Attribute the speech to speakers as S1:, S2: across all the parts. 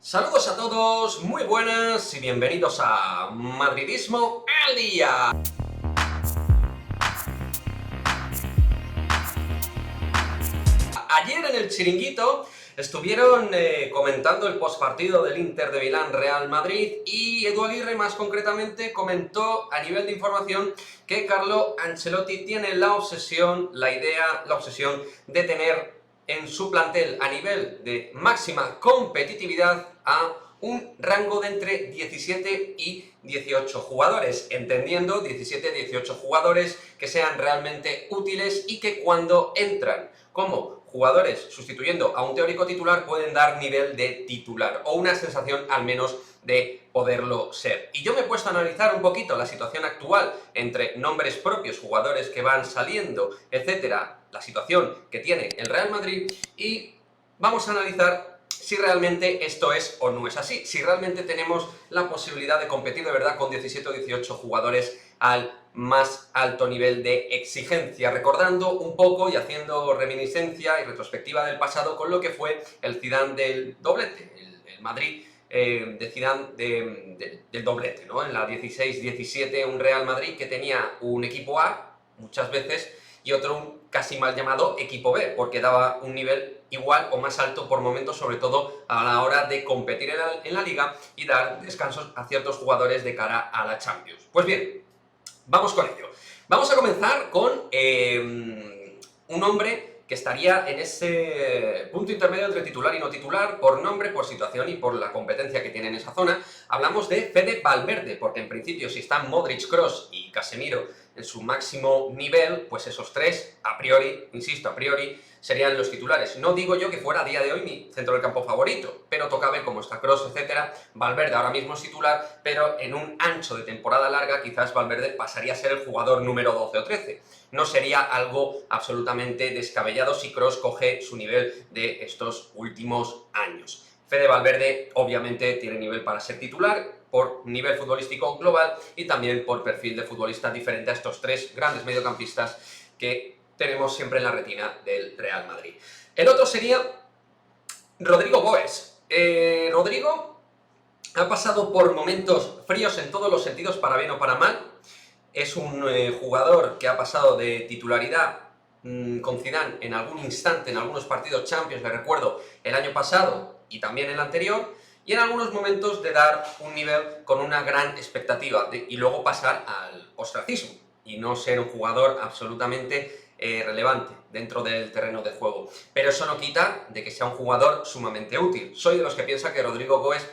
S1: Saludos a todos, muy buenas y bienvenidos a Madridismo al Día. Ayer en el Chiringuito estuvieron comentando el postpartido del Inter de Milán Real Madrid y Edu Aguirre más concretamente comentó a nivel de información que Carlo Ancelotti tiene la obsesión de tener en su plantel a nivel de máxima competitividad a un rango de entre 17 y 18 jugadores, entendiendo 17-18 jugadores que sean realmente útiles y que cuando entran como jugadores sustituyendo a un teórico titular pueden dar nivel de titular o una sensación al menos de poderlo ser. Y yo me he puesto a analizar un poquito la situación actual entre nombres propios, jugadores que van saliendo, etcétera, la situación que tiene el Real Madrid y vamos a analizar si realmente esto es o no es así, si realmente tenemos la posibilidad de competir de verdad con 17 o 18 jugadores al más alto nivel de exigencia, recordando un poco y haciendo reminiscencia y retrospectiva del pasado con lo que fue el Zidane del doblete, el Madrid de Zidane del doblete, ¿no? En la 16-17 un Real Madrid que tenía un equipo A muchas veces y otro casi mal llamado equipo B, porque daba un nivel igual o más alto por momentos, sobre todo a la hora de competir en la liga y dar descansos a ciertos jugadores de cara a la Champions. Pues bien, vamos con ello. Vamos a comenzar con un hombre que estaría en ese punto intermedio entre titular y no titular, por nombre, por situación y por la competencia que tiene en esa zona. Hablamos de Fede Valverde, porque en principio si están Modric, Kroos y Casemiro en su máximo nivel, pues esos tres, a priori, insisto, a priori, serían los titulares. No digo yo que fuera a día de hoy mi centro del campo favorito, pero toca ver cómo está Kroos, etcétera. Valverde ahora mismo es titular, pero en un ancho de temporada larga quizás Valverde pasaría a ser el jugador número 12 o 13. No sería algo absolutamente descabellado si Kroos coge su nivel de estos últimos años. Fede Valverde obviamente tiene nivel para ser titular, por nivel futbolístico global y también por perfil de futbolista diferente a estos tres grandes mediocampistas que tenemos siempre en la retina del Real Madrid. El otro sería Rodrigo Goes. Rodrigo ha pasado por momentos fríos en todos los sentidos, para bien o para mal. Es un jugador que ha pasado de titularidad con Zidane en algún instante, en algunos partidos Champions, le recuerdo, el año pasado y también el anterior, y en algunos momentos de dar un nivel con una gran expectativa y luego pasar al ostracismo y no ser un jugador absolutamente relevante dentro del terreno de juego. Pero eso no quita de que sea un jugador sumamente útil. Soy de los que piensa que Rodrigo Goes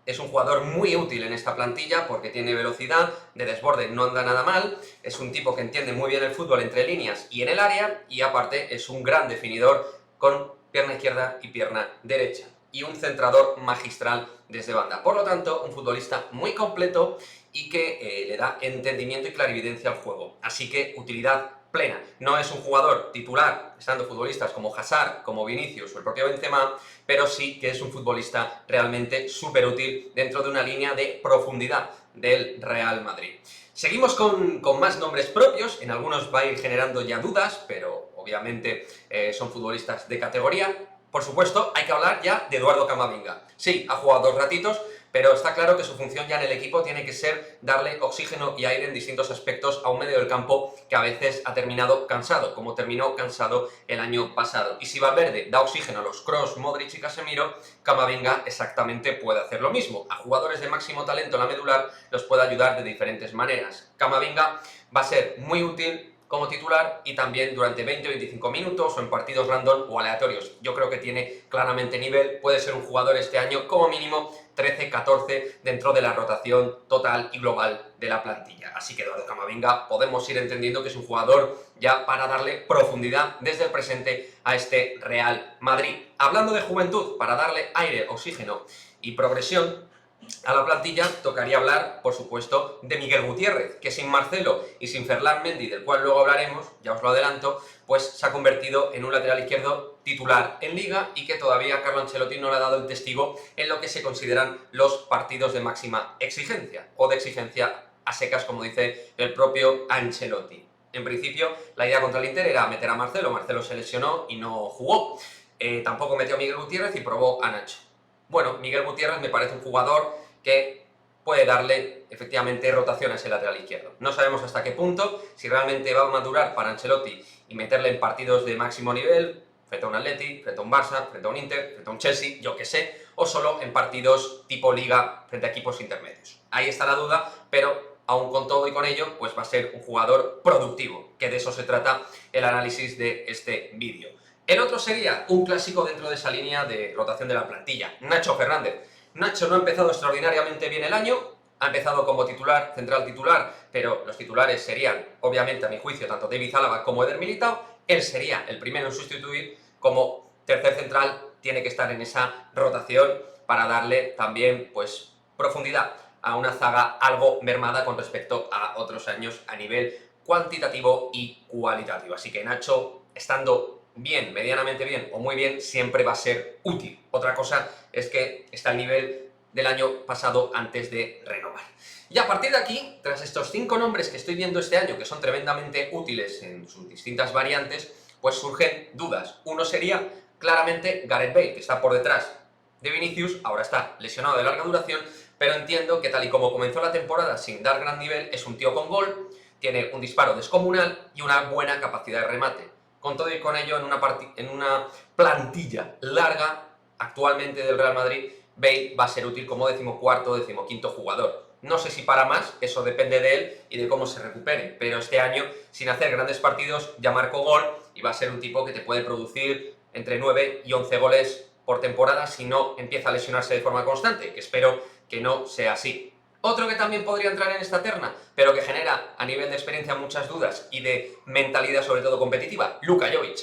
S1: es un jugador muy útil en esta plantilla porque tiene velocidad, de desborde no anda nada mal, es un tipo que entiende muy bien el fútbol entre líneas y en el área y aparte es un gran definidor con pierna izquierda y pierna derecha y un centrador magistral desde banda. Por lo tanto, un futbolista muy completo y que le da entendimiento y clarividencia al juego. Así que utilidad plena. No es un jugador titular, estando futbolistas como Hazard, como Vinicius o el propio Benzema, pero sí que es un futbolista realmente súper útil dentro de una línea de profundidad del Real Madrid. Seguimos con más nombres propios, en algunos va a ir generando ya dudas, pero obviamente son futbolistas de categoría. Por supuesto, hay que hablar ya de Eduardo Camavinga. Sí, ha jugado 2 ratitos, pero está claro que su función ya en el equipo tiene que ser darle oxígeno y aire en distintos aspectos a un medio del campo que a veces ha terminado cansado, como terminó cansado el año pasado. Y si Valverde da oxígeno a los Kroos, Modric y Casemiro, Camavinga exactamente puede hacer lo mismo. A jugadores de máximo talento en la medular los puede ayudar de diferentes maneras. Camavinga va a ser muy útil como titular y también durante 20 o 25 minutos o en partidos random o aleatorios. Yo creo que tiene claramente nivel, puede ser un jugador este año como mínimo 13-14 dentro de la rotación total y global de la plantilla. Así que Eduardo Camavinga podemos ir entendiendo que es un jugador ya para darle profundidad desde el presente a este Real Madrid. Hablando de juventud, para darle aire, oxígeno y progresión a la plantilla, tocaría hablar, por supuesto, de Miguel Gutiérrez, que sin Marcelo y sin Ferland Mendy, del cual luego hablaremos, ya os lo adelanto, pues se ha convertido en un lateral izquierdo titular en Liga y que todavía Carlo Ancelotti no le ha dado el testigo en lo que se consideran los partidos de máxima exigencia, o de exigencia a secas, como dice el propio Ancelotti. En principio, la idea contra el Inter era meter a Marcelo se lesionó y no jugó. Tampoco metió a Miguel Gutiérrez y probó a Nacho. bueno, Miguel Gutiérrez me parece un jugador que puede darle efectivamente rotación a ese lateral izquierdo. No sabemos hasta qué punto, si realmente va a madurar para Ancelotti y meterle en partidos de máximo nivel, frente a un Atleti, frente a un Barça, frente a un Inter, frente a un Chelsea, yo que sé, o solo en partidos tipo Liga frente a equipos intermedios. Ahí está la duda, pero aún con todo y con ello, pues va a ser un jugador productivo, que de eso se trata el análisis de este vídeo. El otro sería un clásico dentro de esa línea de rotación de la plantilla, Nacho Fernández. Nacho no ha empezado extraordinariamente bien el año, ha empezado como titular, central titular, pero los titulares serían, obviamente a mi juicio, tanto David Álava como Eder Militao. Él sería el primero en sustituir, como tercer central tiene que estar en esa rotación para darle también pues profundidad a una zaga algo mermada con respecto a otros años a nivel cuantitativo y cualitativo. Así que Nacho, estando bien, medianamente bien o muy bien, siempre va a ser útil. Otra cosa es que está al nivel del año pasado antes de renovar. Y a partir de aquí, tras estos 5 nombres que estoy viendo este año, que son tremendamente útiles en sus distintas variantes, pues surgen dudas. Uno sería claramente Gareth Bale, que está por detrás de Vinicius, ahora está lesionado de larga duración, pero entiendo que tal y como comenzó la temporada sin dar gran nivel, es un tío con gol, tiene un disparo descomunal y una buena capacidad de remate. Con todo y con ello, en una plantilla larga actualmente del Real Madrid, Bale va a ser útil como 14º, 15º jugador. No sé si para más, eso depende de él y de cómo se recupere, pero este año, sin hacer grandes partidos, ya marcó gol y va a ser un tipo que te puede producir entre 9 y 11 goles por temporada si no empieza a lesionarse de forma constante, que espero que no sea así. Otro que también podría entrar en esta terna, pero que genera a nivel de experiencia muchas dudas y de mentalidad sobre todo competitiva, Luka Jovic.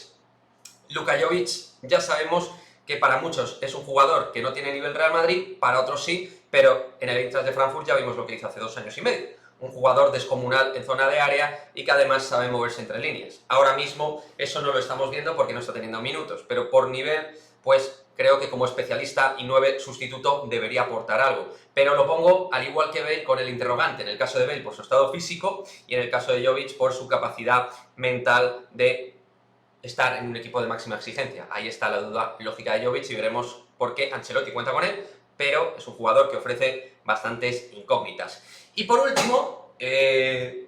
S1: Luka Jovic ya sabemos que para muchos es un jugador que no tiene nivel Real Madrid, para otros sí, pero en el Eintracht de Frankfurt ya vimos lo que hizo hace 2 años y medio. Un jugador descomunal en zona de área y que además sabe moverse entre líneas. Ahora mismo eso no lo estamos viendo porque no está teniendo minutos, pero por nivel, pues creo que como especialista y 9 sustituto debería aportar algo. Pero lo pongo al igual que Bale con el interrogante, en el caso de Bale por su estado físico y en el caso de Jovic por su capacidad mental de estar en un equipo de máxima exigencia. Ahí está la duda lógica de Jovic y veremos por qué Ancelotti cuenta con él, pero es un jugador que ofrece bastantes incógnitas. Y por último,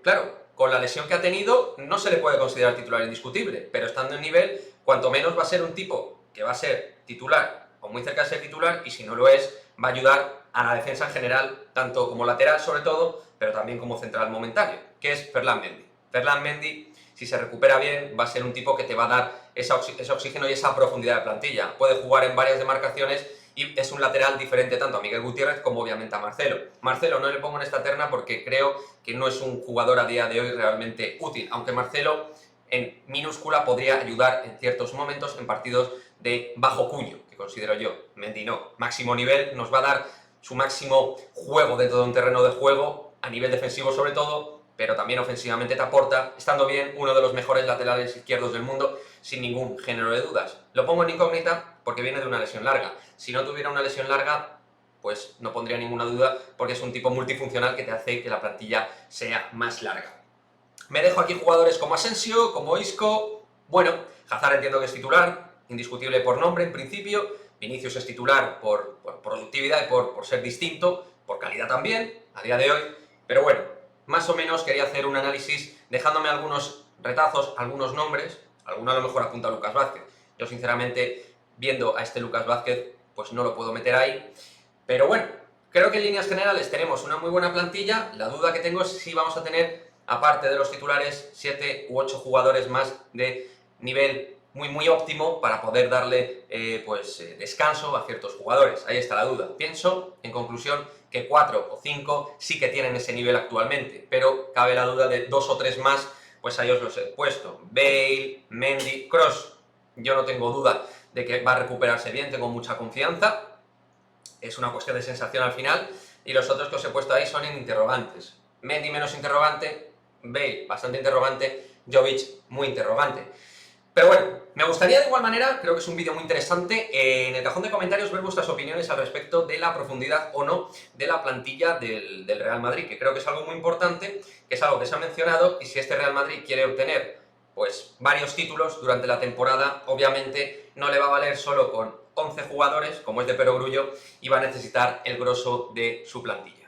S1: claro, con la lesión que ha tenido no se le puede considerar titular indiscutible, pero estando en nivel, cuanto menos va a ser un tipo que va a ser titular o muy cerca de ser titular, y si no lo es, va a ayudar a la defensa en general, tanto como lateral sobre todo, pero también como central momentáneo, que es Ferland Mendy. Ferland Mendy, si se recupera bien, va a ser un tipo que te va a dar ese oxígeno y esa profundidad de plantilla. Puede jugar en varias demarcaciones y es un lateral diferente tanto a Miguel Gutiérrez como obviamente a Marcelo. Marcelo no le pongo en esta terna porque creo que no es un jugador a día de hoy realmente útil, aunque Marcelo en minúscula podría ayudar en ciertos momentos en partidos de bajo cuño, que considero yo. Mendy no. Máximo nivel, nos va a dar su máximo juego dentro de un terreno de juego, a nivel defensivo sobre todo, pero también ofensivamente te aporta, estando bien, uno de los mejores laterales izquierdos del mundo, sin ningún género de dudas. Lo pongo en incógnita porque viene de una lesión larga. Si no tuviera una lesión larga, pues no pondría ninguna duda, porque es un tipo multifuncional que te hace que la plantilla sea más larga. Me dejo aquí jugadores como Asensio, como Isco. Bueno, Hazard entiendo que es titular, indiscutible por nombre en principio. Vinicius es titular por productividad y por ser distinto, por calidad también, a día de hoy. Pero bueno, más o menos quería hacer un análisis dejándome algunos retazos, algunos nombres. Alguno a lo mejor apunta a Lucas Vázquez. Yo sinceramente, viendo a este Lucas Vázquez, pues no lo puedo meter ahí. Pero bueno, creo que en líneas generales tenemos una muy buena plantilla. La duda que tengo es si vamos a tener, aparte de los titulares, 7 u 8 jugadores más de nivel muy óptimo para poder darle descanso a ciertos jugadores. Ahí está la duda. Pienso, en conclusión, que 4 o 5 sí que tienen ese nivel actualmente, pero cabe la duda de 2 o 3 más, pues ahí os los he puesto. Bale, Mendy, Kroos, yo no tengo duda de que va a recuperarse bien, tengo mucha confianza, es una cuestión de sensación al final, y los otros que os he puesto ahí son en interrogantes. Mendy menos interrogante, Bale bastante interrogante, Jovic muy interrogante. Pero bueno, me gustaría de igual manera, creo que es un vídeo muy interesante, en el cajón de comentarios ver vuestras opiniones al respecto de la profundidad o no de la plantilla del Real Madrid, que creo que es algo muy importante, que es algo que se ha mencionado, y si este Real Madrid quiere obtener pues varios títulos durante la temporada, obviamente no le va a valer solo con 11 jugadores, como es de perogrullo, y va a necesitar el grosso de su plantilla.